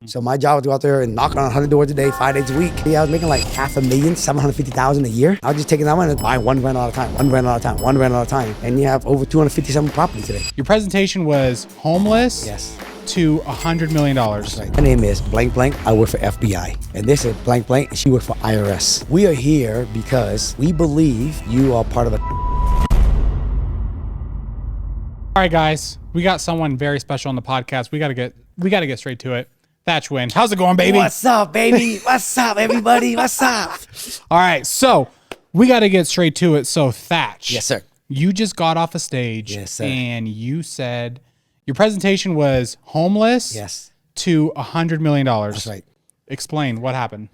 So my job was to go out there and knock on 100 doors a day, 5 days a week. Yeah, I was making like $500,000, $750,000 a year. I was just taking that money and buying one rental at a time, one rental at a time, one rental at a time. And you have over 257 properties today. Your presentation was homeless. Yes. To $100 million. That's right. My name is blank blank. I work for FBI. And this is blank blank. And she works for IRS. We are here because we believe you are part of a... All right, guys, we got someone very special on the podcast. We got to get straight to it. Thach Nguyen, how's it going, baby? What's up, baby? What's up, everybody? What's up? All right, so we got to get straight to it. So Thach, Yes, sir. You just got off a stage, Yes, sir. and you said your presentation was homeless. Yes. To $100 million. That's right. Explain what happened.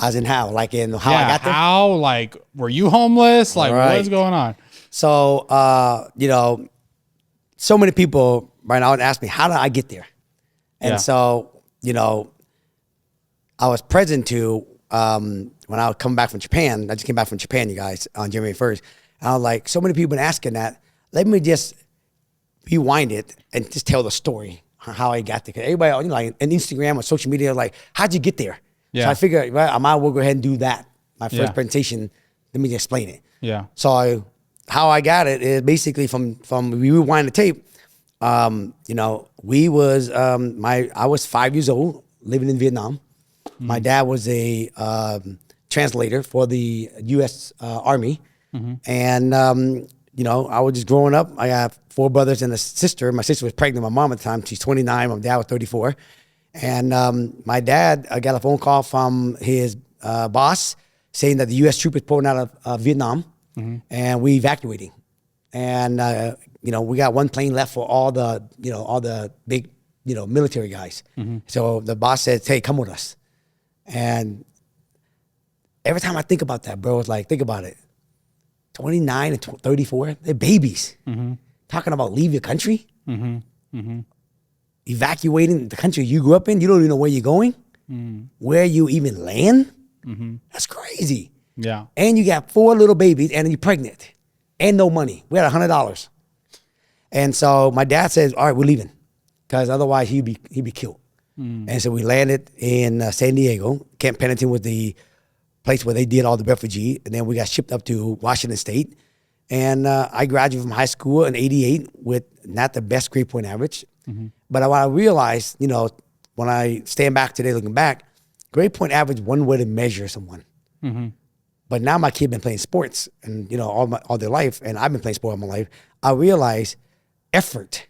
As in how? Like in how I got there? How? Like, were you homeless? Like, Right. what's going on? So, so many people right now would ask me, how did I get there? And Yeah. so, I was present to, when I was coming back from Japan, I just came back from Japan, you guys, on January 1st. And I was like, so many people been asking that. Let me just rewind it and just tell the story how I got there. 'Cause everybody, like on Instagram or social media, like, how'd you get there? Yeah. So I figured, right, I might as well go ahead and do that. My first Yeah. presentation, let me just explain it. Yeah. So how I got it is basically from we rewind the tape. I was 5 years old, living in Vietnam. My dad was a translator for the U.S. Army, and I was just growing up. I have 4 brothers and a sister. My sister was pregnant. My mom at the time, she's 29. My dad was 34, and my dad got a phone call from his boss saying that the U.S. troop is pulling out of Vietnam, and we evacuating, and we got one plane left for all the big military guys. So the boss said, "Hey, come with us." And every time I think about that, bro, it's like, think about it. 29 and 34, they're babies. Talking about leave your country, evacuating the country you grew up in. You don't even know where you're going, where you even land. That's crazy. Yeah. And you got 4 little babies, and you're pregnant, and no money. We had $100, and so my dad says, "All right, we're leaving, because otherwise he'd be killed." And so we landed in San Diego. Camp Pendleton was the place where they did all the refugee, and then we got shipped up to Washington State. And I graduated from high school in '88 with not the best grade point average, but what I realized, when I stand back today, looking back, grade point average one way to measure someone. But now my kid been playing sports, and all their life, and I've been playing sport all my life. I realize effort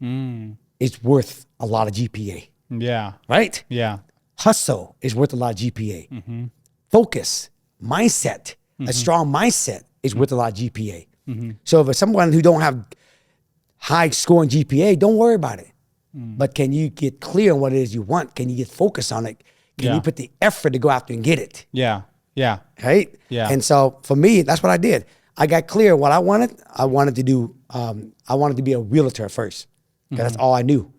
is worth a lot of GPA. Yeah. Right? Yeah. Hustle is worth a lot of GPA. Focus, mindset, a strong mindset is worth a lot of GPA. So if it's someone who don't have high scoring GPA, don't worry about it. But can you get clear on what it is you want? Can you get focused on it? Can you put the effort to go after and get it? Yeah. Yeah. Right? Yeah. And so for me, that's what I did. I got clear what I wanted. I wanted to do, I wanted to be a realtor first, because that's all I knew.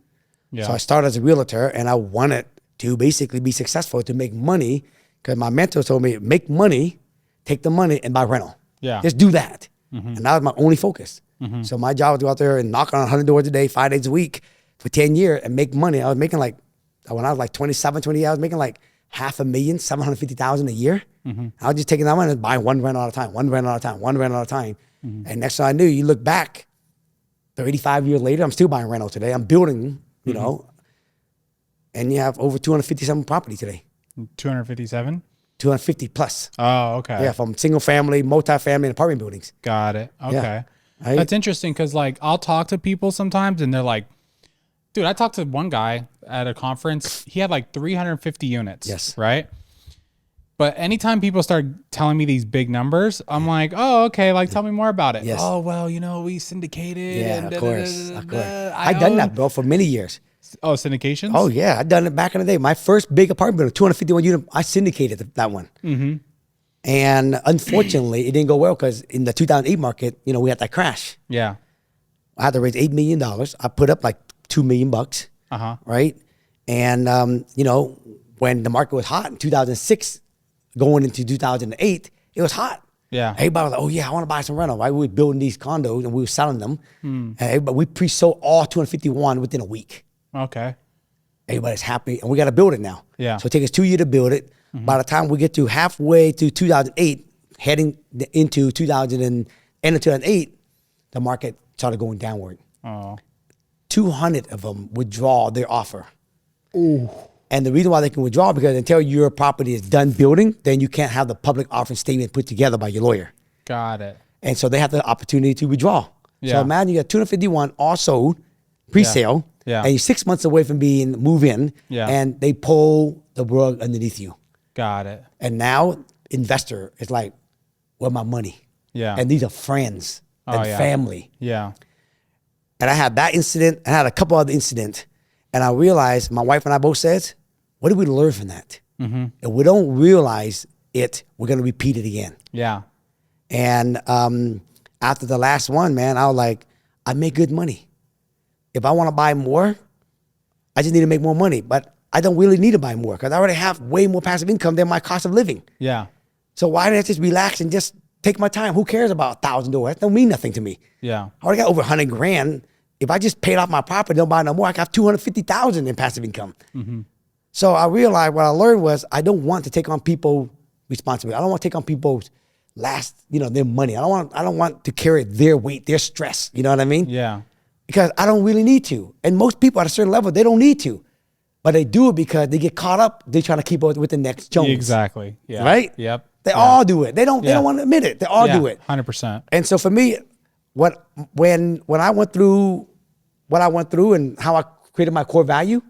Yeah. So I started as a realtor, and I wanted to basically be successful, to make money, because my mentor told me, make money, take the money, and buy rental. Yeah. Just do that. And that was my only focus. So my job was to go out there and knock on 100 doors a day, 5 days a week for 10 years and make money. I was making when I was like 27, 28, I was making like $500,000, $750,000 a year. I was just taking that money and buying one rental at a time, one rental at a time, one rental at a time. And next thing I knew, you look back, 35 years later, I'm still buying rental today. I'm building, and you have over 257 property today. 257? 250 plus. Oh, okay. Yeah, from single family, multi-family, and apartment buildings. Got it. Okay. Yeah. Right? That's interesting, because I'll talk to people sometimes and they're like, dude, I talked to one guy at a conference. He had 350 units. Yes. Right? But anytime people start telling me these big numbers, I'm like, oh, okay. Tell me more about it. Yes. Oh, well, we syndicated. Yeah, and of course. I've I've done that, bro, for many years. Oh, syndications? Oh, yeah. I've done it back in the day. My first big apartment building, 251 unit, I syndicated that one. And unfortunately, it didn't go well, because in the 2008 market, we had that crash. Yeah. I had to raise $8 million. I put up like $2 million, right? And, when the market was hot in 2006, going into 2008, it was hot. Yeah. Everybody was like, oh yeah, I want to buy some rental, right? We were building these condos and we were selling them. And we pre-sold all 251 within a week. Okay. Everybody's happy, and we got to build it now. Yeah. So it takes us 2 years to build it. By the time we get to halfway to 2008, heading into 2000 and end of 2008, the market started going downward. Oh. 200 of them withdraw their offer. Ooh. And the reason why they can withdraw because until your property is done building, then you can't have the public offering statement put together by your lawyer. Got it. And so they have the opportunity to withdraw. Yeah. So imagine you got 251 all sold, pre-sale, Yeah. and you're 6 months away from being move-in, Yeah. and they pull the rug underneath you. Got it. And now investor is like, where's my money? Yeah. And these are friends and family. Yeah. And I had that incident. I had a couple other incidents. And I realized, my wife and I both said, what did we learn from that? Mm-hmm. If we don't realize it, we're going to repeat it again. Yeah. And after the last one, man, I was like, I make good money. If I want to buy more, I just need to make more money. But I don't really need to buy more because I already have way more passive income than my cost of living. Yeah. So why didn't I just relax and just take my time? Who cares about $1,000? That don't mean nothing to me. Yeah. I already got over 100 grand. If I just paid off my property, don't buy no more, I got 250,000 in passive income. Mm-hmm. So I realized what I learned was I don't want to take on people responsibility. I don't want to take on people's their money. I don't want to carry their weight, their stress. You know what I mean? Yeah. Because I don't really need to. And most people at a certain level, they don't need to. But they do it because they get caught up. They're trying to keep up with the next Jones. Exactly. Yeah. Right? Yep. They all do it. They don't want to admit it. They all do it. 100%. And so for me, when I went through what I went through and how I created my core value,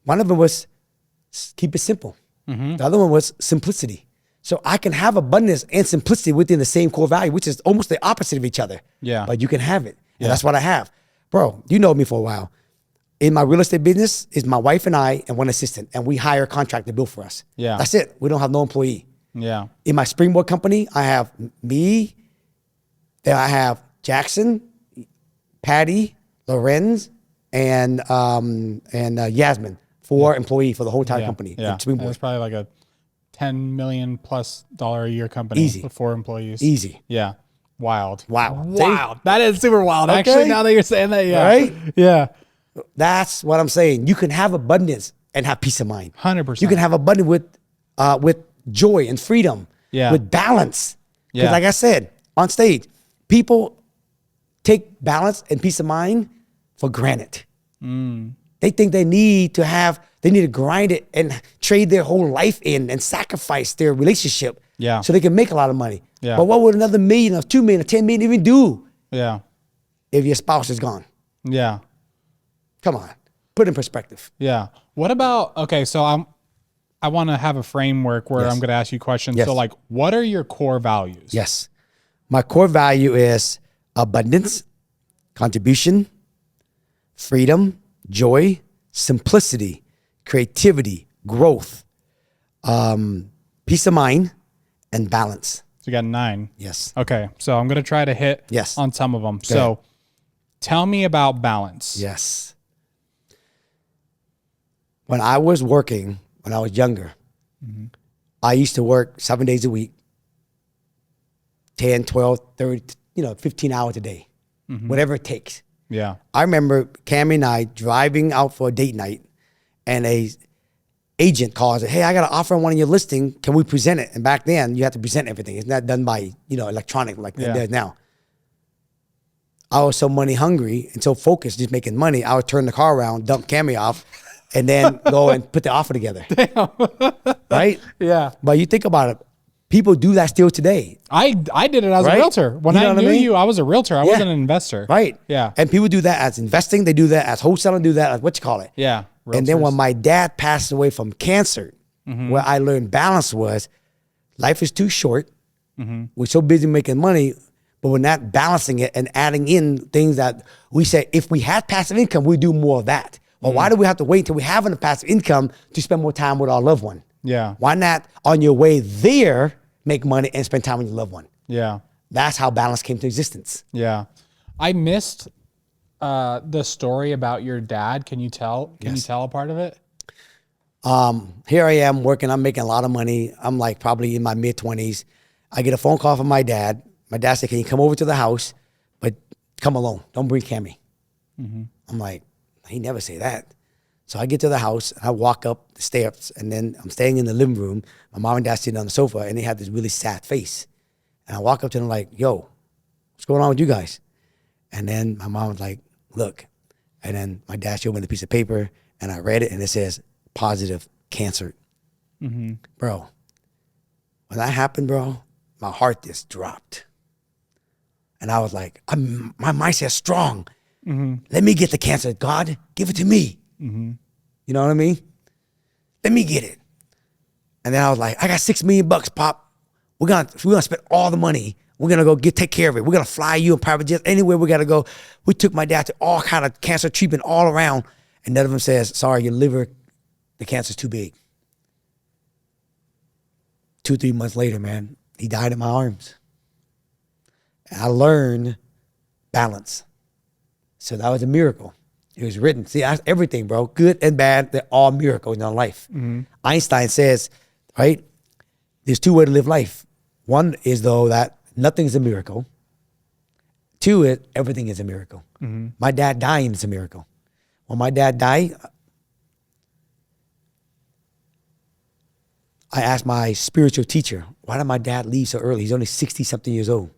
one of them was keep it simple. Mm-hmm. The other one was simplicity. So I can have abundance and simplicity within the same core value, which is almost the opposite of each other. Yeah. But you can have it. And that's what I have. Bro, you know me for a while. In my real estate business, is my wife and I and one assistant, and we hire a contractor to build for us. Yeah. That's it. We don't have no employee. Yeah. In my Springboard company, I have me, then I have Jackson, Patty, Lorenz, and Yasmin, 4 employees for the whole entire company. Yeah. Springboard. It's probably like a $10 million plus a year company. Easy. With 4 employees. Easy. Yeah. Wild. Wow. Wild. That is super wild. Okay. Actually, now that you're saying that, yeah. Right? Yeah. That's what I'm saying. You can have abundance and have peace of mind. 100%. You can have abundance with joy and freedom. Yeah. With balance. Because Yeah. like I said, on stage, people take balance and peace of mind for granted. They think they need to grind it and trade their whole life in and sacrifice their relationship so they can make a lot of money. Yeah. But what would another $1 million or $2 million or $10 million even do Yeah. if your spouse is gone? Yeah. Come on, put it in perspective. Yeah. What about, okay, so I want to have a framework where Yes. I'm going to ask you questions. Yes. So like, what are your core values? Yes. My core value is abundance, contribution, freedom, joy, simplicity, creativity, growth, peace of mind, and balance. So you got 9. Yes. Okay. So I'm going to try to hit Yes. on some of them. Go So ahead. tell me about balance. Yes. When I was working, when I was younger, I used to work 7 days a week, 10, 12, 30, 15 hours a day, whatever it takes. Yeah. I remember Cammy and I driving out for a date night, and a agent calls it, hey, I got an offer on one of your listing. Can we present it? And back then, you had to present everything. It's not done by, electronic like it does now. I was so money hungry and so focused just making money, I would turn the car around, dump Cammy off, and then go and put the offer together. Damn. Right? Yeah. But you think about it, people do that still today. I did it as a Right? realtor. When You know I what I knew mean? you, I was a realtor. I wasn't an investor. Right. Yeah. And people do that as investing. They do that as wholesaling, do that as what you call it. Yeah. And then Realtors. when my dad passed away from cancer, where I learned balance was life is too short. We're so busy making money, but we're not balancing it and adding in things that we say, if we had passive income, we'd do more of that. Well, why do we have to wait until we have a passive income to spend more time with our loved one? Yeah. Why not on your way there, make money and spend time with your loved one? Yeah. That's how balance came to existence. Yeah. I missed the story about your dad. Can you tell? Can you tell a part of it? Here I am working. I'm making a lot of money. I'm like probably in my mid-20s. I get a phone call from my dad. My dad said, can you come over to the house, but come alone. Don't bring Cammy. I'm like, he never say that. So I get to the house, and I walk up the steps, and then I'm staying in the living room. My mom and dad sitting on the sofa, and they have this really sad face. And I walk up to them like, yo, what's going on with you guys? And then my mom was like, look. And then my dad showed me the piece of paper, and I read it, and it says, positive cancer. Bro, when that happened, bro, my heart just dropped. And I was like, my mindset's strong. Let me get the cancer. God, give it to me. You know what I mean? Let me get it. And then I was like, I got $6 million, Pop. We're gonna spend all the money. We're gonna go take care of it. We're gonna fly you in private jets anywhere we gotta go. We took my dad to all kind of cancer treatment all around, and none of them says, sorry, your liver, the cancer's too big. 2-3 months later, man, he died in my arms. And I learned balance. So that was a miracle. It was written. See, everything, bro, good and bad, they're all miracles in our life. Einstein says, right, there's 2 ways to live life. One is, though, that nothing is a miracle. 2 is everything is a miracle. My dad dying is a miracle. When my dad died, I asked my spiritual teacher, why did my dad leave so early? He's only 60-something years old.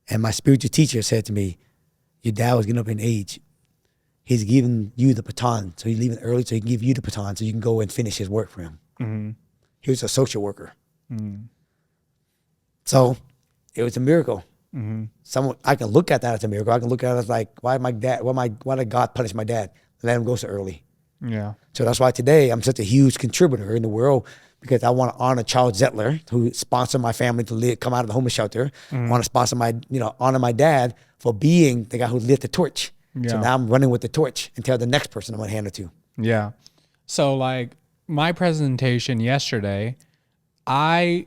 And my spiritual teacher said to me, your dad was getting up in age. He's giving you the baton. So he's leaving early so he can give you the baton so you can go and finish his work for him. He was a social worker. So it was a miracle. I can look at that as a miracle. I can look at it as like, why did God punish my dad? Let him go so early. Yeah. So that's why today I'm such a huge contributor in the world, because I want to honor Charles Zettler, who sponsored my family to come out of the homeless shelter. I want to sponsor honor my dad for being the guy who lit the torch. So now I'm running with the torch and tell the next person I'm going to hand it to. Yeah. So like my presentation yesterday, I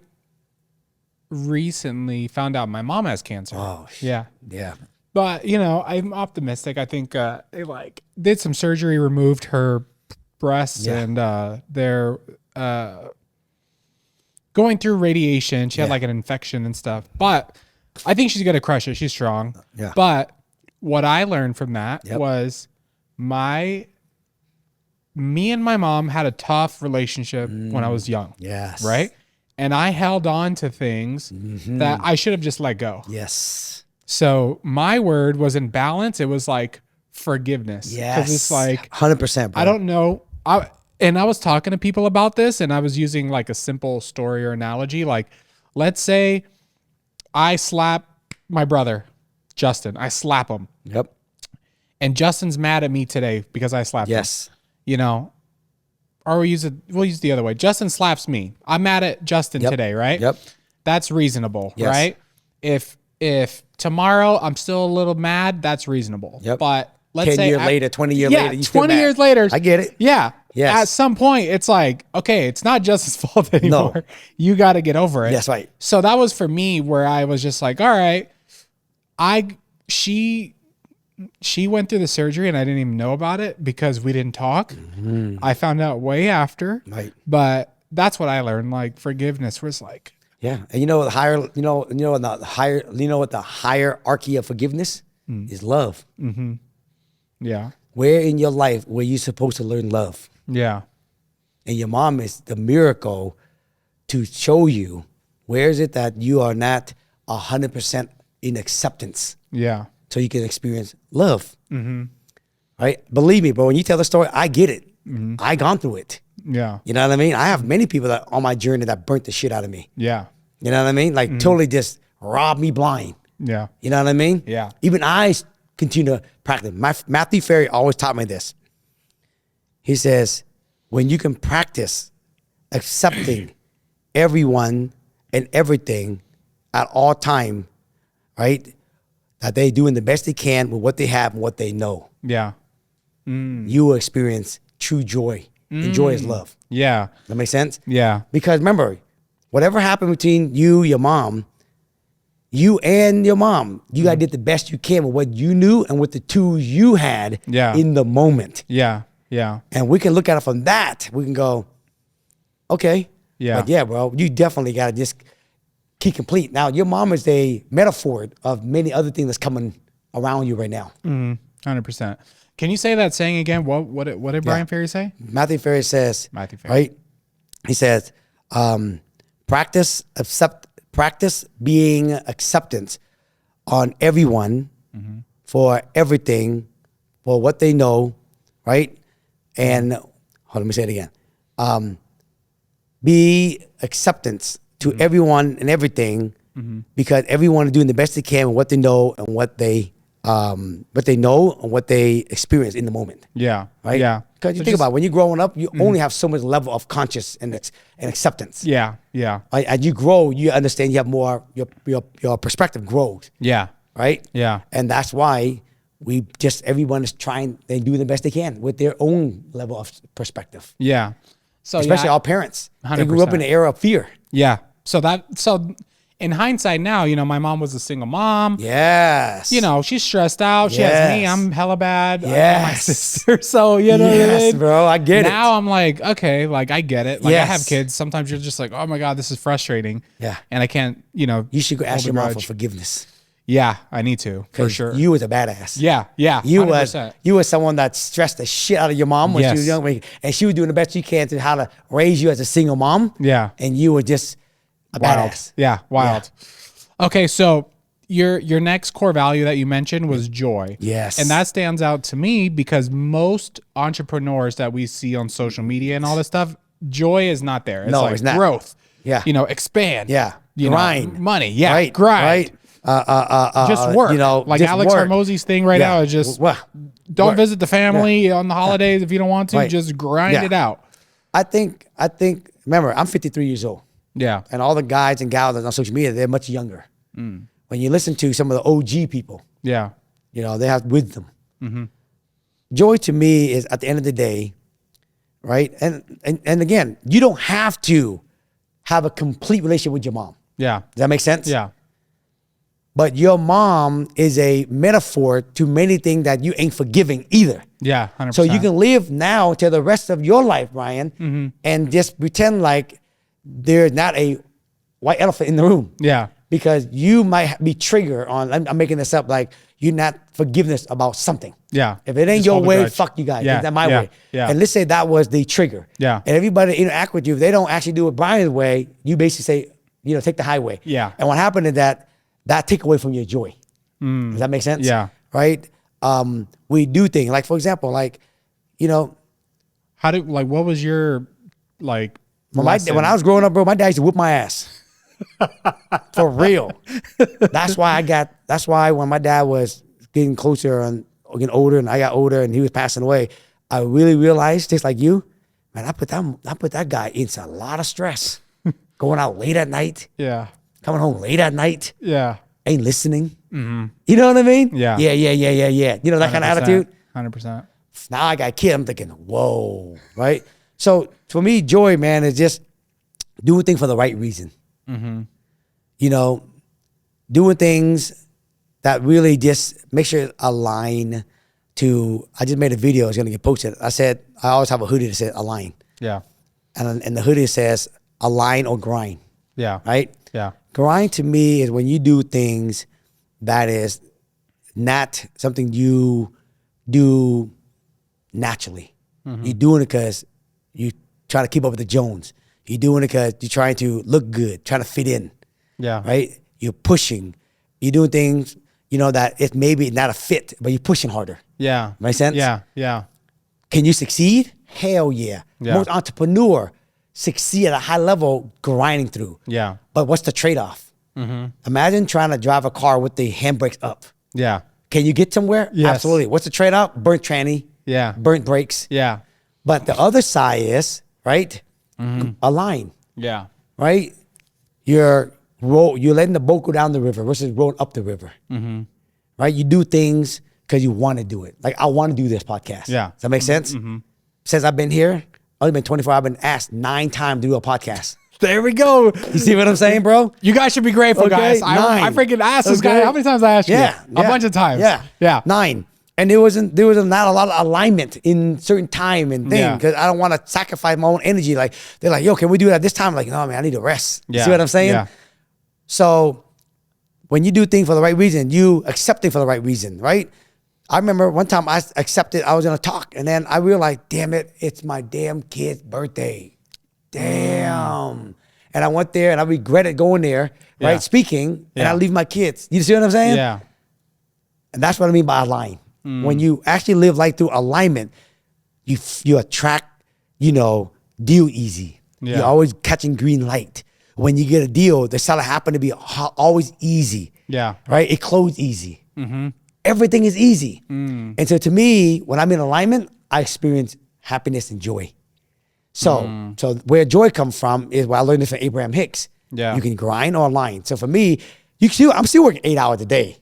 recently found out my mom has cancer. Oh, yeah. Yeah. But, I'm optimistic. I think they did some surgery, removed her breasts, and they're going through radiation. She had like an infection and stuff. But I think she's going to crush it. She's strong. Yeah. But what I learned from that was me and my mom had a tough relationship when I was young. Yes. Right? And I held on to things that I should have just let go. Yes. So my word was in balance. It was like forgiveness. Yes. Because it's like 100%. Bro. I don't know. I was talking to people about this, and I was using like a simple story or analogy. Like, let's say I slap my brother, Justin. I slap him. Yep. And Justin's mad at me today because I slapped him. Yes. Or we'll use the other way. Justin slaps me. I'm mad at Justin today, right? Yep. That's reasonable, right? If tomorrow I'm still a little mad, that's reasonable. Yep. But let's 10 say years later, 20 years later, you 20 years later. I get it. Yeah. Yes. At some point, it's like, okay, it's not Justin's fault anymore. No. You got to get over it. That's right. So that was for me where I was just like, all right, she went through the surgery and I didn't even know about it because we didn't talk. I found out way after. Right. But that's what I learned. Like forgiveness was like, yeah. And the hierarchy of forgiveness is love. Yeah. Where in your life were you supposed to learn love? Yeah. And your mom is the miracle to show you where is it that you are not 100% in acceptance. Yeah. So you can experience love. Right? Believe me, bro, when you tell the story, I get it. I gone through it. Yeah. You know what I mean? I have many people that on my journey that burnt the shit out of me. Yeah. You know what I mean? Like totally just robbed me blind. Yeah. You know what I mean? Yeah. Even I continue to practice. Matthew Ferry always taught me this. He says, when you can practice accepting everyone and everything at all time, right? That they doing the best they can with what they have and what they know. Yeah. You will experience true joy. And joy is love. Yeah. That makes sense? Yeah. Because remember, whatever happened between you, your mom, you and your mom, you gotta did the best you can with what you knew and with the tools you had in the moment. Yeah. Yeah. And we can look at it from that. We can go, okay. Yeah. Like, yeah, bro, you definitely gotta just keep complete. Now, your mom is a metaphor of many other things that's coming around you right now. 100%. Can you say that saying again? What did Brian Ferry say? Matthew Ferry says, Matthew Ferry. right? He says, practice being acceptance on everyone for everything, for what they know, right? And hold on, let me say it again. Be acceptance to everyone and everything, because everyone is doing the best they can with what they know and what they know and what they experience in the moment. Yeah. Right? Yeah. Because you think about it, when you're growing up, you only have so much level of conscious and acceptance. Yeah. Yeah. Right? As you grow, you understand you have more, your perspective grows. Yeah. Right? Yeah. And that's why everyone is trying, they do the best they can with their own level of perspective. Yeah. So especially our parents. 100%. They grew up in an era of fear. Yeah. So in hindsight now, my mom was a single mom. Yes. She's stressed out. She has me. I'm hella bad. Yes. My sister. So, what I mean? Bro, I get it. Now I'm like, okay, like I get it. Like Yes. I have kids. Sometimes you're just like, oh my God, this is frustrating. Yeah. And I can't, You should go ask your mom for grudge. forgiveness. Yeah, I need to, for sure. You was a badass. Yeah. You 100%. was someone that stressed the shit out of your mom when she was Yes. young, and she was doing the best she can to how to raise you as a single mom. Yeah. And you were just a Wild. badass. Yeah, wild. Okay, so your next core value that you mentioned was joy. Yes. And that stands out to me because most entrepreneurs that we see on social media and all this stuff, joy is not there. It's No, like it's not. growth. Yeah. Expand. Yeah. Grind. Money. Yeah. Right. Grind. Right. Just work. Like just Alex work. Hormozzi's thing right now is just don't work. visit the family on the holidays if you don't want to. Right. Just grind it out. I think, remember, I'm 53 years old. Yeah. And all the guys and gals on social media, they're much younger. When you listen to some of the OG people, Yeah. they have wisdom. Joy to me is at the end of the day, right? And again, you don't have to have a complete relationship with your mom. Yeah. Does that make sense? Yeah. But your mom is a metaphor to many things that you ain't forgiving either. Yeah. 100%. So you can live now to the rest of your life, Brian, and just pretend like there's not a white elephant in the room. Yeah. Because you might be triggered on, I'm making this up, like you're not forgiveness about something. Yeah. If it ain't Just your hold the way, grudge. fuck you guys. Yeah. It's not my Yeah. way. Yeah. And let's say that was the trigger. Yeah. And everybody interact with you, if they don't actually do it Brian's way, you basically say, take the highway. Yeah. And what happened is that take away from your joy. Does that make sense? Yeah. Right? We do things like, for example, what was your lesson? when I was growing up, bro, my dad used to whip my ass. For real. That's why when my dad was getting closer and getting older and I got older and he was passing away, I really realized, just like you, man, I put that guy into a lot of stress. Going out late at night, Yeah. coming home late at night, Yeah. ain't listening. You know what I mean? Yeah. Yeah. You know, that kind of attitude. 100%. Now I got a kid, I'm thinking, whoa, right? So for me, joy, man, is just doing things for the right reason. Doing things that really just make sure it align to, I just made a video, it's gonna get posted. I always have a hoodie that says align. Yeah. And the hoodie says align or grind, Yeah. right? Yeah. Grind to me is when you do things that is not something you do naturally. You're doing it because you try to keep up with the Jones. You're doing it because you're trying to look good, trying to fit in, Yeah. right? You're pushing. You're doing things, that it's maybe not a fit, but you're pushing harder. Yeah. Make sense? Yeah. Yeah. Can you succeed? Hell yeah. Yeah. Most entrepreneur succeed at a high level grinding through. Yeah. But what's the trade-off? Imagine trying to drive a car with the handbrakes up. Yeah. Can you get somewhere? Yes. Absolutely. What's the trade-off? Burnt tranny, Yeah. burnt brakes. Yeah. But the other side is, right, align, Yeah. right? You're letting the boat go down the river versus rowing up the river, right? You do things because you want to do it. Like, I want to do this podcast. Yeah. Does that make sense? Since I've been here, only been 24, I've been asked 9 times to do a podcast. There we go. You see what I'm saying, bro? You guys should be grateful, Okay, guys. I 9. freaking asked this guy. Okay. How many times I asked you? Yeah. A bunch of times. Yeah. Yeah. 9. And there was not a lot of alignment in certain time and thing Yeah. because I don't want to sacrifice my own energy. Like, they're like, yo, can we do it at this time? I'm like, no, man, I need to rest. You Yeah. see what I'm saying? Yeah. So when you do things for the right reason, you accept it for the right reason, right? I remember one time I accepted I was going to talk, and then I realized, damn it, it's my damn kid's birthday. Damn. And I went there, and I regretted going there, right, speaking, and I leave my kids. You see what I'm saying? Yeah. And that's what I mean by align. When you actually live life through alignment, you attract, deal easy. Yeah. You're always catching green light. When you get a deal, the seller happen to be always easy. Yeah. Right? It closed easy. Everything is easy. And so to me, when I'm in alignment, I experience happiness and joy. So where joy comes from is where I learned this from Abraham Hicks. Yeah. You can grind or align. So for me, I'm still working 8 hours a day.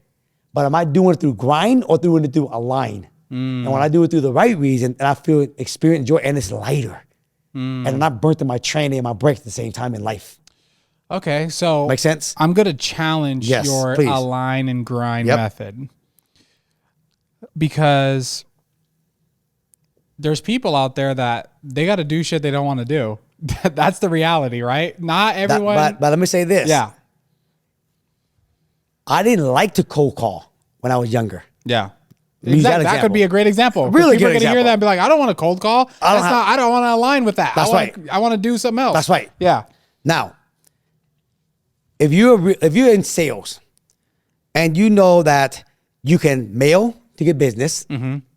But am I doing it through grind or doing it through align? And when I do it through the right reason, and I feel experience joy, and it's lighter. And I'm not burnt in my training and my breaks at the same time in life. Okay, so Make sense? I'm going to challenge Yes, your please. align and grind method, because there's people out there that they got to do shit they don't want to do. That's the reality, right? Not everyone. But let me say this. Yeah. I didn't like to cold call when I was younger. Yeah. Use that That could be a great example. 'Cause Really people good are gonna hear example. that and be like, I don't want to cold call. I don't want to align with that. I want to do something else. That's right. Yeah. Now, if you're in sales and you know that you can mail to get business,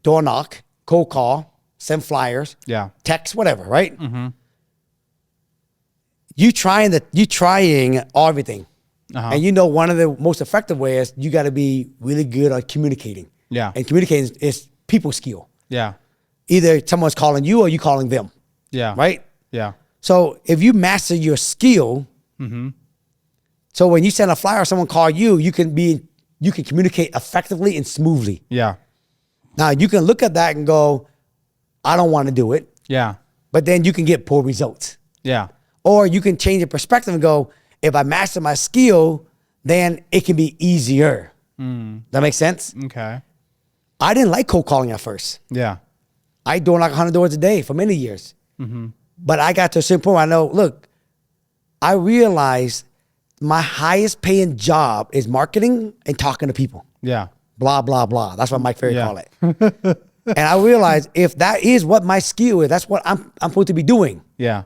door knock, cold call, send flyers, text, whatever, right? You trying everything. And you know one of the most effective ways, you got to be really good at communicating. Yeah. And communicating is people skill. Yeah. Either someone's calling you or you calling them. Yeah. Right? Yeah. So if you master your skill, so when you send a flyer or someone call you, you can communicate effectively and smoothly. Yeah. Now you can look at that and go, I don't want to do it. Yeah. But then you can get poor results. Yeah. Or you can change your perspective and go, if I master my skill, then it can be easier. That makes sense? Okay. I didn't like cold calling at first. Yeah. I door knock 100 doors a day for many years. But I got to a certain point where I know, look, I realized my highest paying job is marketing and talking to people. Yeah. Blah, blah, blah. That's what Mike Ferry call it. And I realized if that is what my skill is, that's what I'm supposed to be doing. Yeah.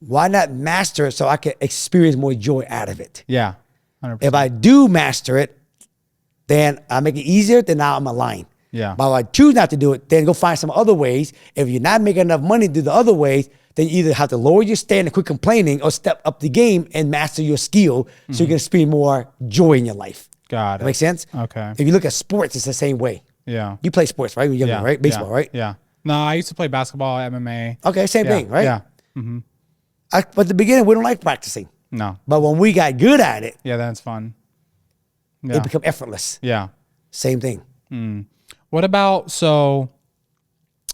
Why not master it so I can experience more joy out of it? Yeah. 100%. If I do master it, then I make it easier, then now I'm aligned. Yeah. But if I choose not to do it, then go find some other ways. If you're not making enough money to do the other ways, then you either have to lower your stand and quit complaining or step up the game and master your skill so you can experience more joy in your life. Got it. That makes sense? Okay. If you look at sports, it's the same way. Yeah. You play sports, right? When you're younger, right? Baseball, yeah. right? Yeah. No, I used to play basketball, MMA. Okay, same thing, right? Yeah. But at the beginning, we don't like practicing. No. But when we got good at it, Yeah, that's fun. Yeah. it became effortless. Yeah. Same thing. What about, so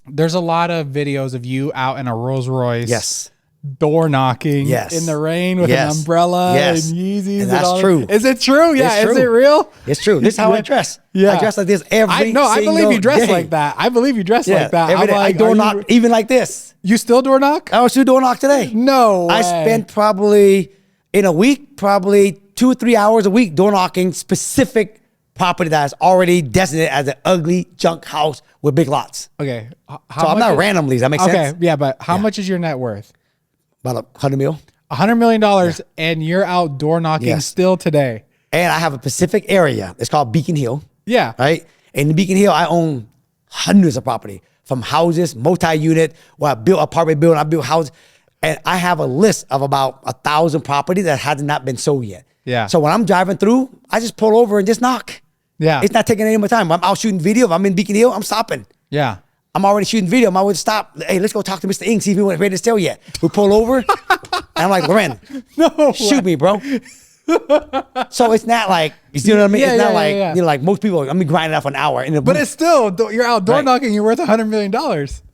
there's a lot of videos of you out in a Rolls Royce. Yes. Door knocking Yes. in the rain with Yes. an umbrella Yes. and Yeezys. And that's all true. Is it true? Yeah. It's Is true. it real? It's true. This is how I dress. Yeah. I dress like this every I believe you dress day. like that. I believe you dress like that. Every I'm day. like, I door are knock even like this. You still door knock? I was still door knock today. No way. I spent probably in a week, probably 2 or 3 hours a week door knocking specific property that is already designated as an ugly junk house with big lots. Okay. So I'm not randomly. Does that make sense? Okay. Yeah. But how much is your net worth? About $100 million. $100 million and you're out door knocking Yes. still today. And I have a specific area. It's called Beacon Hill. Yeah. Right? And in Beacon Hill, I own hundreds of property from houses, multi-unit, where I built apartment building, I built houses. And I have a list of about 1,000 properties that has not been sold yet. Yeah. So when I'm driving through, I just pull over and just knock. Yeah. It's not taking any of my time. I'm out shooting video. If I'm in Beacon Hill, I'm stopping. Yeah. I'm already shooting video. I would stop. Hey, let's go talk to Mr. Ing, see if he wasn't ready to sell yet. We pull over. And I'm like, Loren, shoot me, bro. So it's not like, you see what I mean? Yeah, it's not yeah, like, yeah. You know, like most people, I'm grinding out for an hour. In the But booth. it's still, you're out door Right. knocking, you're worth $100 million.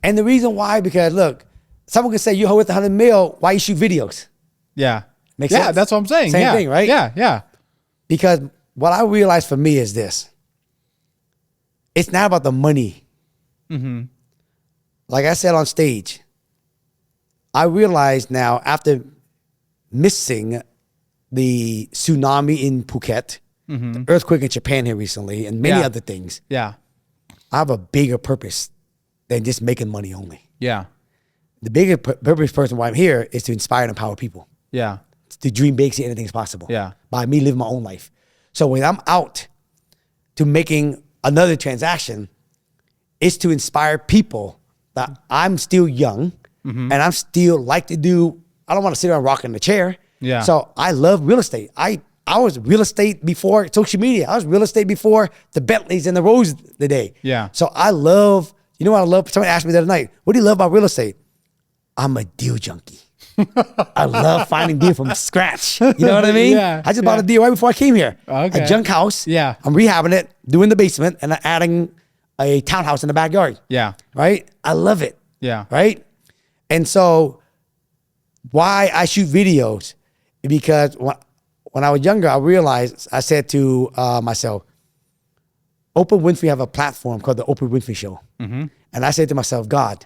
And the reason why, because look, someone can say you're worth 100 mil, why you shoot videos? Yeah. Makes Yeah, sense? that's what I'm saying. Same Yeah. thing, right? Yeah, yeah. Because what I realized for me is this. It's not about the money. Like I said on stage, I realize now after missing the tsunami in Phuket, the earthquake in Japan here recently, and many Yeah. other things, Yeah. I have a bigger purpose than just making money only. Yeah. The bigger purpose person why I'm here is to inspire and empower people. Yeah. To dream big, see anything is possible. Yeah. By me living my own life. So when I'm out to making another transaction, it's to inspire people that I'm still young and I'm still like to do, I don't want to sit around rocking the chair. Yeah. So I love real estate. I was real estate before social media. I was real estate before the Bentleys and the Rolls the day. Yeah. So I love, you know what I love? Somebody asked me the other night, what do you love about real estate? I'm a deal junkie. I love finding deal from scratch. You know what I mean? Yeah, I just bought a deal right before I came here. Okay. A junk house. Yeah. I'm rehabbing it, doing the basement, and adding a townhouse in the backyard. Yeah. Right? I love it. Yeah. Right? And so why I shoot videos, because when I was younger, I realized, I said to myself, Oprah Winfrey have a platform called the Oprah Winfrey Show. And I said to myself, God,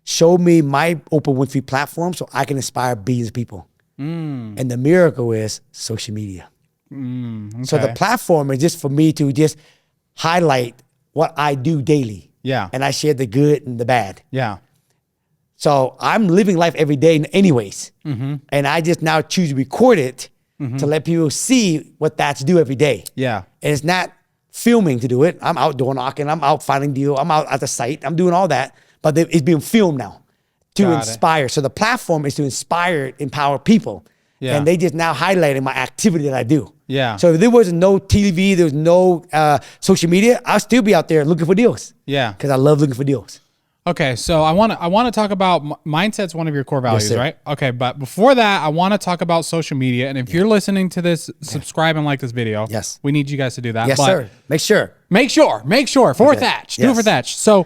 show me my Oprah Winfrey platform so I can inspire billions of people. And the miracle is social media. Okay. So the platform is just for me to just highlight what I do daily. Yeah. And I share the good and the bad. Yeah. So I'm living life every day anyways. And I just now choose to record it to let people see what that's do every day. Yeah. And it's not filming to do it. I'm out door knocking. I'm out finding deal. I'm out at the site. I'm doing all that. But it's being filmed now to Got it. inspire. So the platform is to inspire, empower people. Yeah. And they just now highlighting my activity that I do. Yeah. So if there was no TV, there was no social media, I'll still be out there looking for deals. Yeah. Because I love looking for deals. Okay, so I want to talk about mindset's one of your core values, sir. right? Okay, but before that, I want to talk about social media. And if you're listening to this, subscribe and like this video. Yes. We need you guys to do that. Yes, But sir. Make sure. Make sure for Okay. Thach. Do it for Yes. Thach. So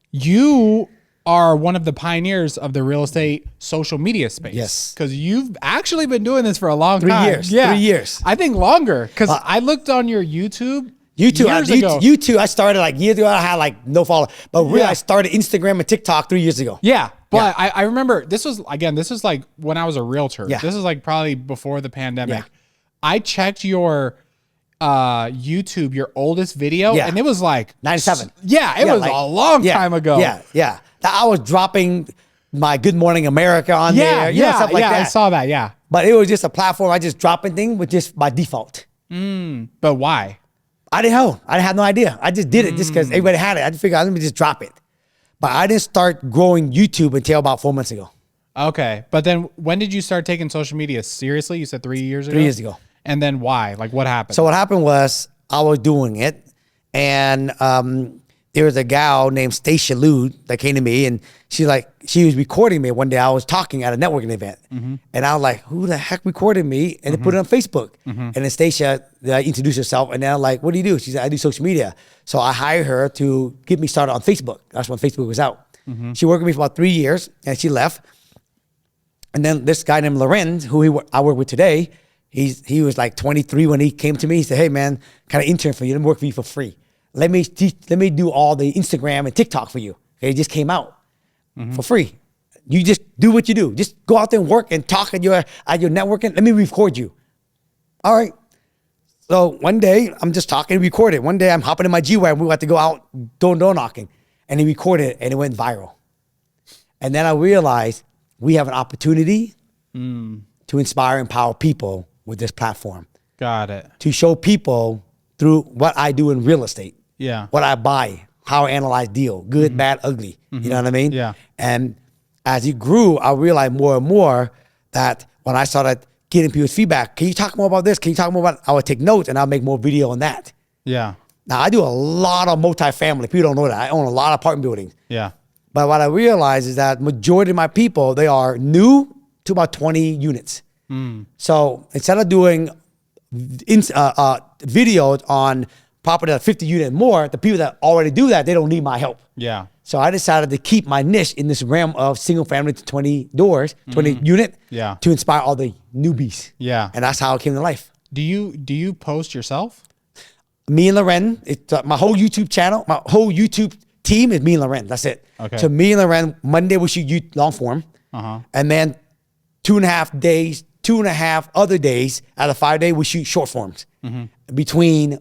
you are one of the pioneers of the real estate social media space. Yes. Because you've actually been doing this for a long time. 3 years. Yeah. 3 years. I think longer. Because I looked on your YouTube. YouTube, years ago. YouTube, I started like years ago. I had like no follow, but really I started Instagram and TikTok 3 years ago. Yeah. But I remember this was like when I was a realtor. Yeah. This is like probably before the pandemic. Yeah. I checked your YouTube, your oldest video, Yeah. and it was like 97. Yeah, it was like- a long time ago. Yeah. I was dropping my Good Morning America on there, you know, stuff like that. I saw that. Yeah. But it was just a platform. I just dropping things with just by default. But why? I didn't know. I had no idea. I just did it just because everybody had it. I just figured, let me just drop it. But I didn't start growing YouTube until about 4 months ago. Okay. But then when did you start taking social media seriously? You said 3 years ago? 3 years ago. And then why? Like what happened? So what happened was I was doing it, and there was a gal named Stacia Liu that came to me, and she was recording me one day. I was talking at a networking event, and I was like, "Who the heck recorded me?" And they put it on Facebook. And then Stacia introduced herself, and then I'm like, "What do you do?" She said, "I do social media." So I hired her to get me started on Facebook. That's when Facebook was out. She worked with me for about 3 years, and she left. And then this guy named Lorenz, who I work with today, he was like 23 when he came to me. He said, "Hey man, kind of intern for you. Let me work for you for free. Let me do all the Instagram and TikTok for you." Okay, it just came out for free. You just do what you do. Just go out there and work and talk at your networking. Let me record you. All right. So one day I'm just talking, record it. One day I'm hopping in my G-Wagon. We had to go out door knocking, and he recorded it, and it went viral. And then I realized we have an opportunity to inspire, empower people with this platform. Got it. To show people through what I do in real estate. Yeah. What I buy, how I analyze deal, good, bad, ugly. You know what I mean? Yeah. And as it grew, I realized more and more that when I started getting people's feedback, can you talk more about this? Can you talk more about, I would take notes and I'll make more video on that. Yeah. Now I do a lot of multifamily. People don't know that. I own a lot of apartment buildings. Yeah. But what I realized is that majority of my people, they are new to about 20 units. So instead of doing videos on property that 50 unit and more, the people that already do that, they don't need my help. Yeah. So I decided to keep my niche in this realm of single family to 20 doors, 20 unit, Yeah. to inspire all the newbies. Yeah. And that's how it came to life. Do you post yourself? Me and Loren, it's my whole YouTube channel, my whole YouTube team is me and Loren. That's it. Okay. So me and Loren, Monday we shoot long form. And then 2.5 days, 2.5 other days out of 5 days, we shoot short forms. Between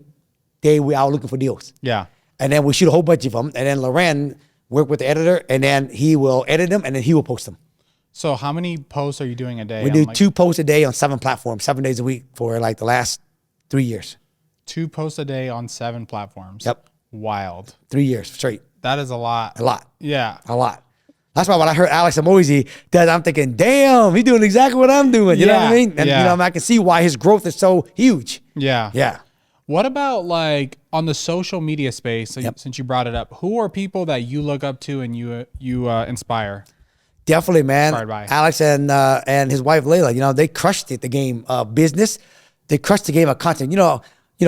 day we out looking for deals. Yeah. And then we shoot a whole bunch of them. And then Loren work with the editor, and then he will edit them, and then he will post them. So how many posts are you doing a day? We do 2 posts a day on 7 platforms, 7 days a week for like the last 3 years. 2 posts a day on 7 platforms. Yep. Wild. 3 years straight. That is a lot. A lot. Yeah. A lot. That's why when I heard Alex Amoisi does, I'm thinking, damn, he's doing exactly what I'm doing. You know what I mean? And you know, I can see why his growth is so huge. Yeah. Yeah. What about like on the social media space, since you brought it up, who are people that you look up to and you inspire? Definitely, man. Inspired by? Alex and his wife Layla, you know, they crushed it, the game of business. They crushed the game of content. You know,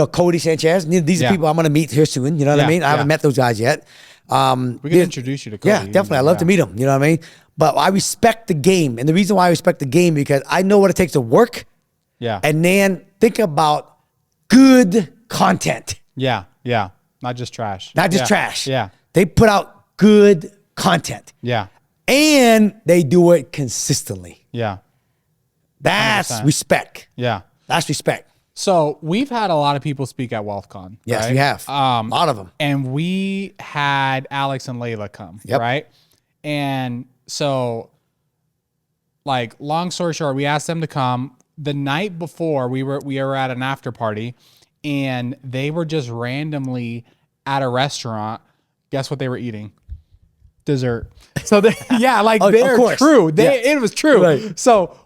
Cody Sanchez. These are people I'm going to meet here soon. You know what I mean? I haven't met those guys yet. We can introduce you to Cody. Yeah, definitely. I'd love to meet him. You know what I mean? But I respect the game. And the reason why I respect the game because I know what it takes to work. Yeah. And then think about good content. Yeah. Yeah. Not just trash. Not just trash. Yeah. They put out good content. Yeah. And they do it consistently. Yeah. That's 100%. respect. Yeah. That's respect. So we've had a lot of people speak at WealthCon. Yes, right? we have. A lot of them. And we had Alex and Layla come, right? And so, like, long story short, we asked them to come. The night before, we were at an after party, and they were just randomly at a restaurant. Guess what they were eating? Dessert. So they're true. It was true. Right. So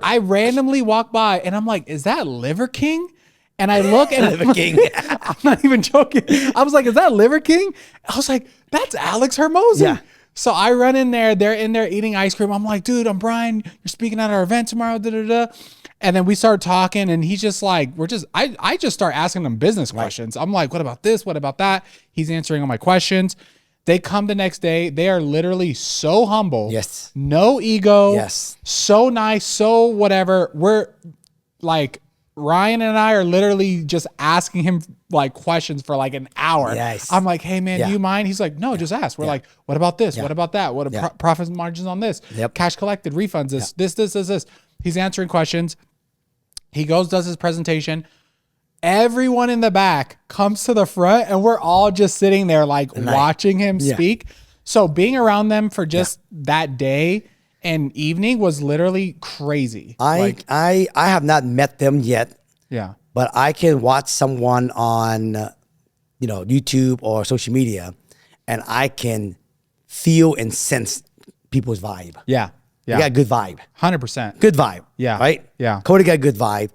I randomly walked by and I'm like, is that Liver King? And I look and Liver King. I'm not even joking. I was like, is that Liver King? I was like, that's Alex Hermosi. Yeah. So I run in there, they're in there eating ice cream. I'm like, dude, I'm Brian. You're speaking at our event tomorrow. Da, da, da. And then we start talking and he's just like, I just start asking him business questions. I'm like, what about this? What about that? He's answering all my questions. They come the next day. They are literally so humble. Yes. No ego. Yes. So nice. So whatever. We're like, Ryan and I are literally just asking him like questions for like an hour. Yes. I'm like, hey man, do you mind? He's like, no, just ask. We're like, what about this? What about that? What are profit margins on this? Cash collected, refunds, this. He's answering questions. He goes, does his presentation. Everyone in the back comes to the front and we're all just sitting there like watching him speak. So being around them for just that day and evening was literally crazy. I have not met them yet. Yeah. But I can watch someone on YouTube or social media and I can feel and sense people's vibe. Yeah. Yeah. They got a good vibe. 100%. Good vibe. Yeah. Right? Yeah. Cody got a good vibe.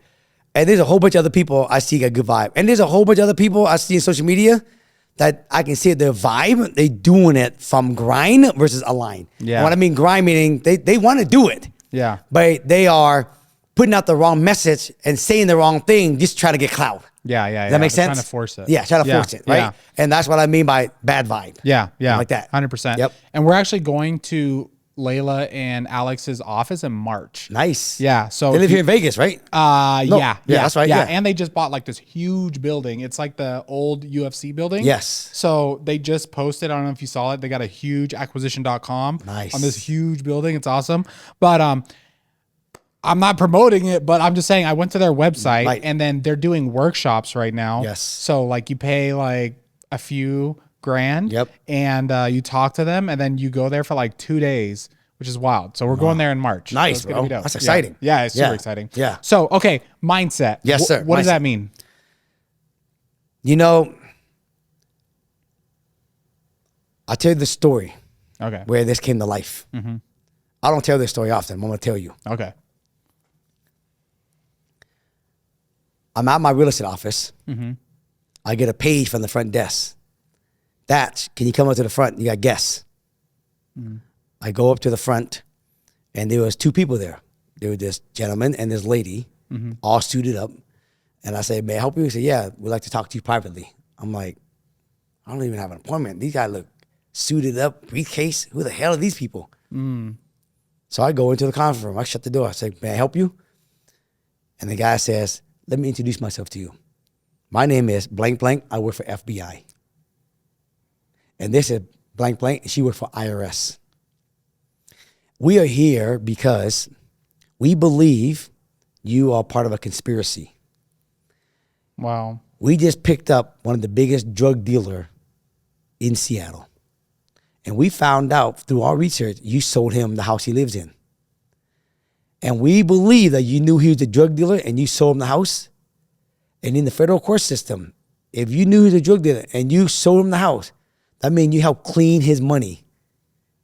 And there's a whole bunch of other people I see got good vibe. And there's a whole bunch of other people I see in social media that I can see their vibe. They doing it from grind versus align. Yeah. And what I mean grind meaning they want to do it. Yeah. But they are putting out the wrong message and saying the wrong thing just trying to get clout. Yeah. Yeah. Does that make sense? Trying to force it. Yeah. Trying to force it. Right. Yeah. And that's what I mean by bad vibe. Yeah. Yeah. Like that. 100%. Yep. And we're actually going to Layla and Alex's office in March. Nice. Yeah. So they live here in Vegas, right? Yeah, that's right. Yeah. And they just bought like this huge building. It's like the old UFC building. Yes. So they just posted, I don't know if you saw it. They got a huge acquisition.com nice. on this huge building. It's awesome. But I'm not promoting it, but I'm just saying I went to their website and then they're doing workshops right now. Yes. So like you pay like a few grand. Yep. And you talk to them and then you go there for like 2 days, which is wild. So we're going there in March. Nice, so bro. That's exciting. Yeah, it's super exciting. Yeah. So, okay, mindset. Yes, sir. What does that mean? I'll tell you the story. Okay. Where this came to life. Mm-hmm. I don't tell this story often. I'm going to tell you. Okay. I'm at my real estate office. Mm-hmm. I get a page from the front desk. Can you come up to the front? You got guests. Mm. I go up to the front, and there was 2 people there. There was this gentleman and this lady, all suited up. And I said, may I help you? He said, yeah, we'd like to talk to you privately. I'm like, I don't even have an appointment. These guys look suited up, briefcase. Who the hell are these people? Mm. So I go into the conference room. I shut the door. I say, may I help you? And the guy says, let me introduce myself to you. My name is blank blank. I work for FBI. And this is blank blank. She worked for IRS. We are here because we believe you are part of a conspiracy. Wow. We just picked up one of the biggest drug dealer in Seattle. And we found out through our research, you sold him the house he lives in. And we believe that you knew he was a drug dealer and you sold him the house. And in the federal court system, if you knew he was a drug dealer and you sold him the house, that means you helped clean his money.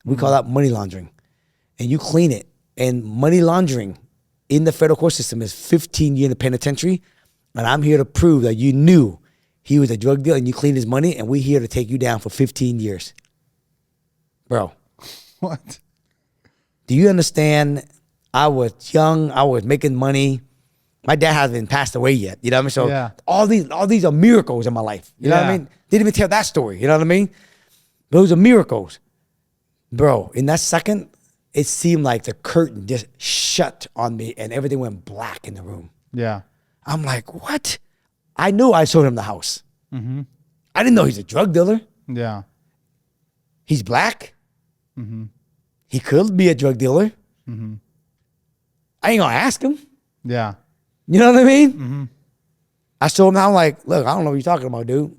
We call that money laundering. And you clean it. And money laundering in the federal court system is 15 years in the penitentiary. And I'm here to prove that you knew he was a drug dealer and you cleaned his money, and we're here to take you down for 15 years. Bro. What? Do you understand? I was young. I was making money. My dad hasn't passed away yet. You know what I mean? So yeah. all these are miracles in my life. You know what I mean? Didn't even tell that story. You know what I mean? Those are miracles. Bro, in that second, it seemed like the curtain just shut on me and everything went black in the room. Yeah. I'm like, what? I knew I sold him the house. Mm-hmm. I didn't know he's a drug dealer. Yeah. He's black. Mm-hmm. He could be a drug dealer. Mm-hmm. I ain't gonna ask him. Yeah. You know what I mean? Mm-hmm. I showed him. I'm like, look, I don't know what you're talking about, dude.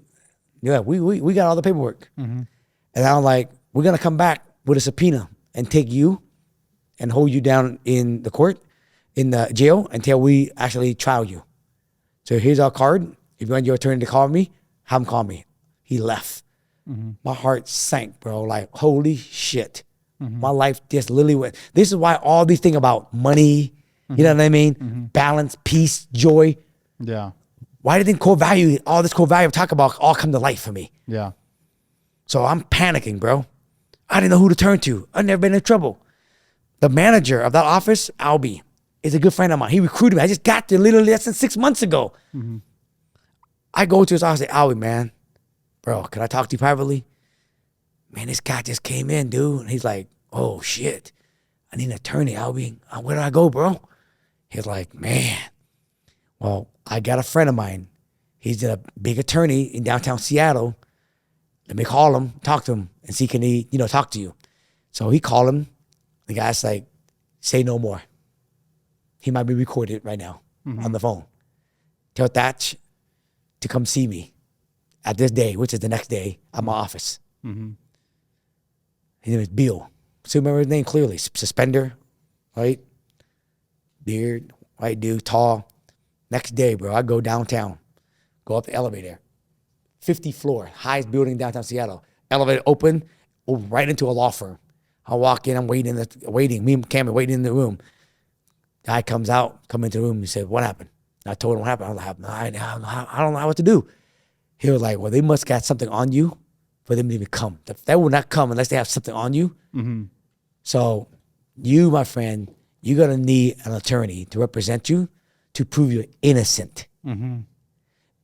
Yeah, we got all the paperwork. Mm-hmm. And I'm like, we're gonna come back with a subpoena and take you and hold you down in the court, in the jail, until we actually trial you. So here's our card. If you want your attorney to call me, have him call me. He left. Mm-hmm. My heart sank, bro. Like, holy shit. Mm-hmm. My life just literally went. This is why all these things about money, you know what I mean? Mm-hmm. Balance, peace, joy. Yeah. Why didn't core value, all this core value I'm talking about, all come to life for me? Yeah. So I'm panicking, bro. I didn't know who to turn to. I've never been in trouble. The manager of that office, Albie, is a good friend of mine. He recruited me. I just got there literally less than 6 months ago. Mm-hmm. I go to his office and say, Albie, man, bro, can I talk to you privately? Man, this guy just came in, dude. And he's like, oh, shit. I need an attorney, Albie. Where do I go, bro? He's like, man, well, I got a friend of mine. He's a big attorney in downtown Seattle. Let me call him, talk to him, and see can he, talk to you. So he called him. The guy's like, say no more. He might be recorded right now on the phone. Tell Thach to come see me at this day, which is the next day, at my office. Mm-hmm. His name is Bill. So remember his name clearly. Suspender, right? Beard, white dude, tall. Next day, bro, I go downtown, go up the elevator. 50th floor, highest building in downtown Seattle. Elevator open, right into a law firm. I walk in, I'm waiting, me and Cameron waiting in the room. Guy comes out, come into the room, he said, what happened? I told him what happened. I was like, I don't know what to do. He was like, well, they must got something on you for them to even come. They will not come unless they have something on you. Mm-hmm. So you, my friend, you're going to need an attorney to represent you to prove you're innocent. Mm-hmm.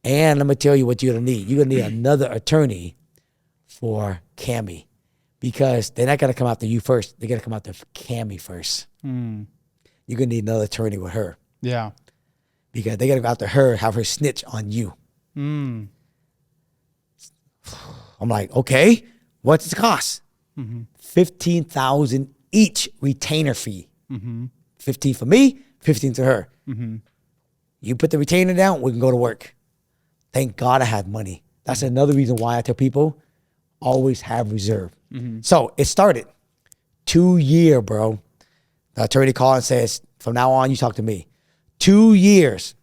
And let me tell you what you're going to need. You're going to need another attorney for Cammie, because they're not going to come after you first. They're going to come after Cammie first. Mm. You're going to need another attorney with her. Yeah. Because they're going to go after her, have her snitch on you. Mm. I'm like, okay, what's the cost? Mm-hmm. $15,000 each retainer fee. Mm-hmm. 15 for me, 15 to her. Mm-hmm. You put the retainer down, we can go to work. Thank God I had money. That's another reason why I tell people, always have reserve. Mm-hmm. So it started 2 years, bro. The attorney called and says, from now on, you talk to me. 2 years.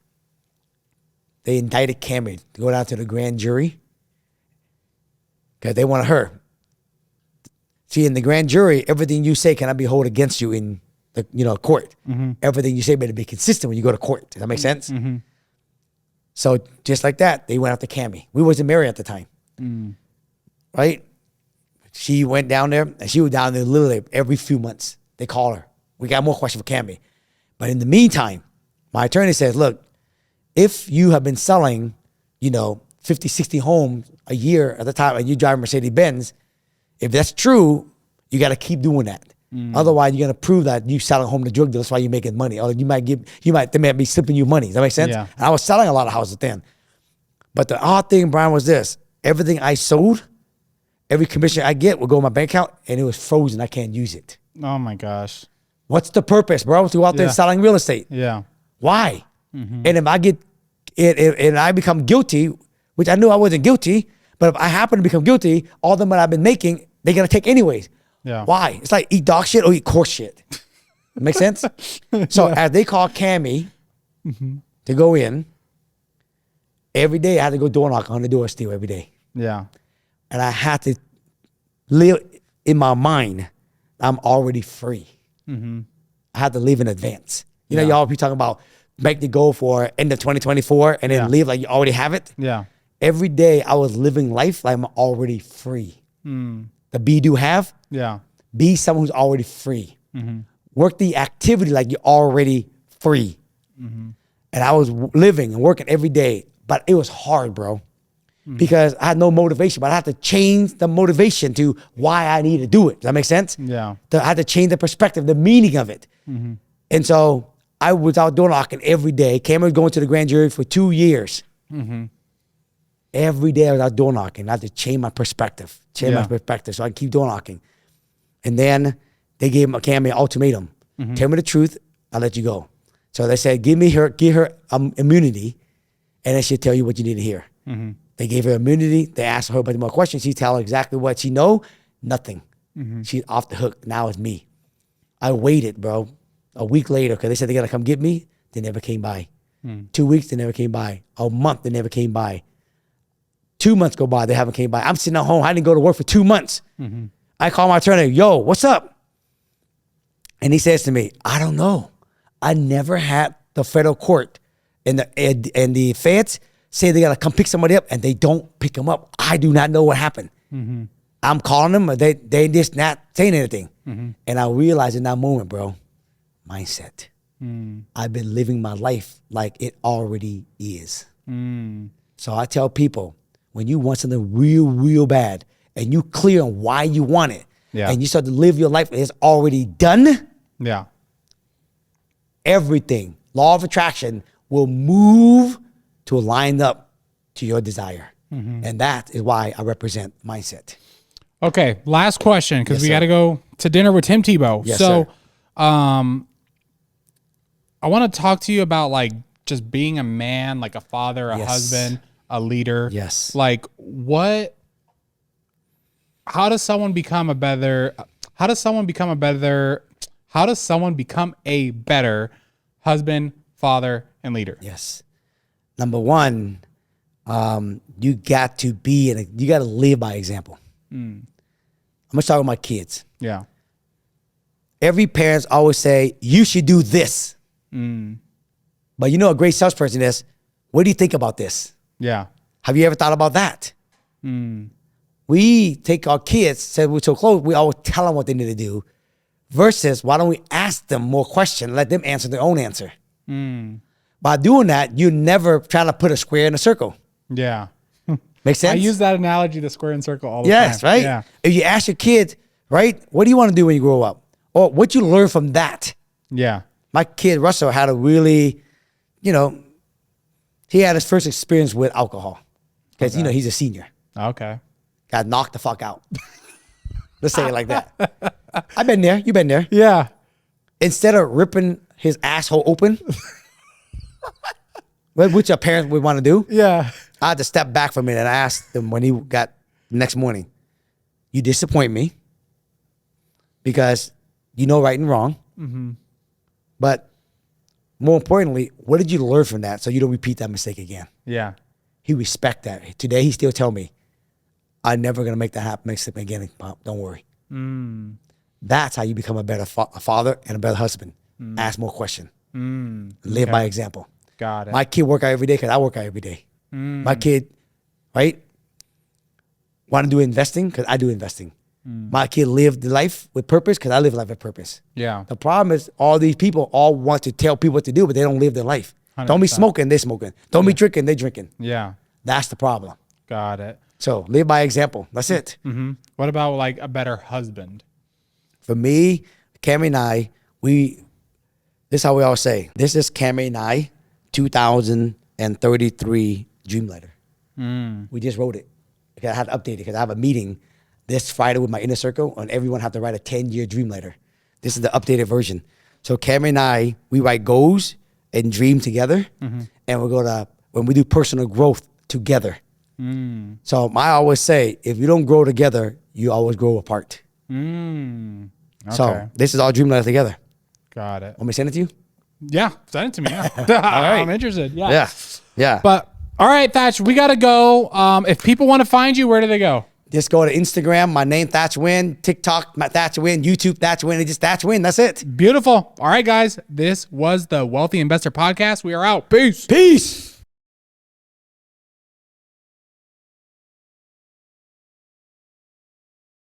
They indicted Cammie to go down to the grand jury because they wanted her. See, in the grand jury, everything you say cannot be held against you in the court. Mm-hmm. Everything you say better be consistent when you go to court. Does that make sense? Mm-hmm. So just like that, they went after Cammie. We wasn't married at the time, right? She went down there, and she was down there literally every few months. They call her. We got more questions for Cammie. But in the meantime, my attorney says, look, if you have been selling, 50, 60 homes a year at the time, and you drive Mercedes-Benz, if that's true, you got to keep doing that. Otherwise, you're gonna prove that you selling home to drug dealers. That's why you're making money, or they might be slipping you money. Does that make sense? Yeah. And I was selling a lot of houses then. But the odd thing, Brian, was this: everything I sold, every commission I get will go in my bank account, and it was frozen. I can't use it. Oh my gosh! What's the purpose, bro? To go out there selling real estate? Yeah. Why? Mm-hmm. And if I get it, and I become guilty, which I knew I wasn't guilty, But if I happen to become guilty, all the money I've been making, they're going to take anyways. Yeah. Why? It's like eat dog shit or eat horse shit. Make sense? So as they call Cammy to go in, every day I had to go door knock on the door still every day. Yeah. And I had to live in my mind, I'm already free. I had to live in advance. You know, y'all be talking about make the goal for end of 2024 and then live like you already have it. Yeah. Every day I was living life like I'm already free. The be, do, have. Yeah. Be someone who's already free. Work the activity like you're already free. And I was living and working every day, but it was hard, bro. Because I had no motivation, but I had to change the motivation to why I need to do it. Does that make sense? Yeah. I had to change the perspective, the meaning of it. And so I was out door knocking every day. Cameron was going to the grand jury for 2 years. Every day I was out door knocking. I had to change my perspective. So I keep door knocking. And then they gave Cammy an ultimatum. Tell me the truth, I'll let you go. So they said, give her immunity, and then she'll tell you what you need to hear. They gave her immunity. They asked her a bunch more questions. She tell her exactly what she know. Nothing. She's off the hook. Now it's me. I waited, bro, a week later because they said they're going to come get me. They never came by. 2 weeks, they never came by. A month, they never came by. 2 months go by, they haven't came by. I'm sitting at home. I didn't go to work for 2 months. I call my attorney. Yo, what's up? And he says to me, I don't know. I never had the federal court and the feds say they got to come pick somebody up and they don't pick them up. I do not know what happened. I'm calling them, but they just not saying anything. And I realized in that moment, bro, mindset. I've been living my life like it already is. So I tell people, when you want something real, real bad and you clear on why you want it and you start to live your life, it's already done. Yeah. Everything, law of attraction, will move to line up to your desire. And that is why I represent mindset. Okay, last question because Yes, we sir. got to go to dinner with Tim Tebow. Yes, so, sir. I want to talk to you about like just being a man, like a father, a Yes. husband, a leader. Yes. Like how does someone become a better husband, father, and leader? Yes. Number one, you got to live by example. I'm gonna start with my kids. Yeah. Every parent's always say, you should do this. But you know a great salesperson is, what do you think about this? Yeah. Have you ever thought about that? We take our kids, said we're so close, we always tell them what they need to do, versus why don't we ask them more questions, let them answer their own answer. By doing that, you're never trying to put a square in a circle. Yeah. Make sense? I use that analogy, the square and circle, all the time. Yes, right? Yeah. If you ask your kids, right, what do you want to do when you grow up? Or what you learn from that? Yeah. My kid, Russell, had a really, he had his first experience with alcohol. Because, he's a senior. Okay. Got knocked the fuck out. Let's say it like that. I've been there. You've been there. Yeah. Instead of ripping his asshole open, which a parent would want to do, Yeah. I had to step back from it and I asked him when he got next morning, you disappoint me because you know right and wrong. But more importantly, what did you learn from that so you don't repeat that mistake again? Yeah. He respect that. Today, he still tell me, I'm never going to make that happen, mistake again, Pop. Don't worry. That's how you become a better father and a better husband. Ask more questions. Live by example. Got it. My kid work out every day because I work out every day. My kid, right, want to do investing because I do investing. My kid live the life with purpose because I live life with purpose. Yeah. The problem is all these people all want to tell people what to do, but they don't live their life. 100%. Don't be smoking, they smoking. Don't be drinking, they drinking. Yeah. That's the problem. Got it. So live by example. That's it. What about like a better husband? For me, Cammy and I, this is how we all say, this is Cammy and I 2033 dream letter. We just wrote it. Because I had to update it because I have a meeting this Friday with my inner circle and everyone have to write a 10-year dream letter. This is the updated version. So Cammy and I, we write goals and dream together. And we're going to, when we do personal growth together, So I always say, if you don't grow together, you always grow apart. Okay. So this is our dream life together. Got it. Want me to send it to you? Yeah. Send it to me. Yeah. right. I'm interested. Yeah. Yeah. Yeah. But all right, Thach, we got to go. If people want to find you, where do they go? Just go to Instagram, my name, Thach Nguyen, TikTok, Thach Nguyen, YouTube, Thach Nguyen, and just Thach Nguyen. That's it. Beautiful. All right, guys. This was the Wealthy Investor Podcast. We are out. Peace. Peace.